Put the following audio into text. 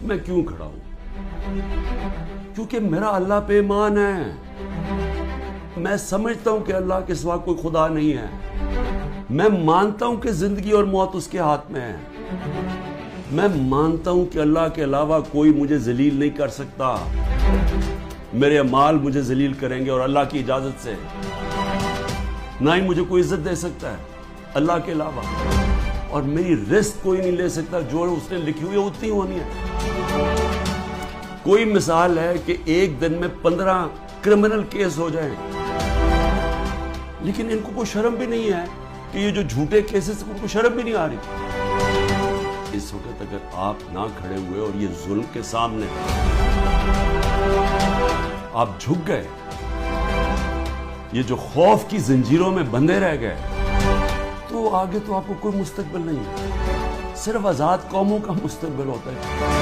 میں کیوں کھڑا ہوں؟ کیونکہ میرا اللہ پہ ایمان ہے. میں سمجھتا ہوں کہ اللہ کے سوا کوئی خدا نہیں ہے. میں مانتا ہوں کہ زندگی اور موت اس کے ہاتھ میں ہے. میں مانتا ہوں کہ اللہ کے علاوہ کوئی مجھے ذلیل نہیں کر سکتا. میرے اعمال مجھے ذلیل کریں گے اور اللہ کی اجازت سے. نہ ہی مجھے کوئی عزت دے سکتا ہے اللہ کے علاوہ. اور میری رزق کوئی نہیں لے سکتا. جو اس نے لکھی ہوئی ہے اتنی ہونی ہے. کوئی مثال ہے کہ ایک دن میں 15 کرمنل کیس ہو جائیں, لیکن ان کو کوئی شرم بھی نہیں ہے کہ یہ جو جھوٹے کیسز ان کو شرم بھی نہیں آ رہی. اس وقت اگر آپ نہ کھڑے ہوئے اور یہ ظلم کے سامنے آپ جھک گئے, یہ جو خوف کی زنجیروں میں بندھے رہ گئے, تو آگے تو آپ کو کوئی مستقبل نہیں ہے. صرف آزاد قوموں کا مستقبل ہوتا ہے.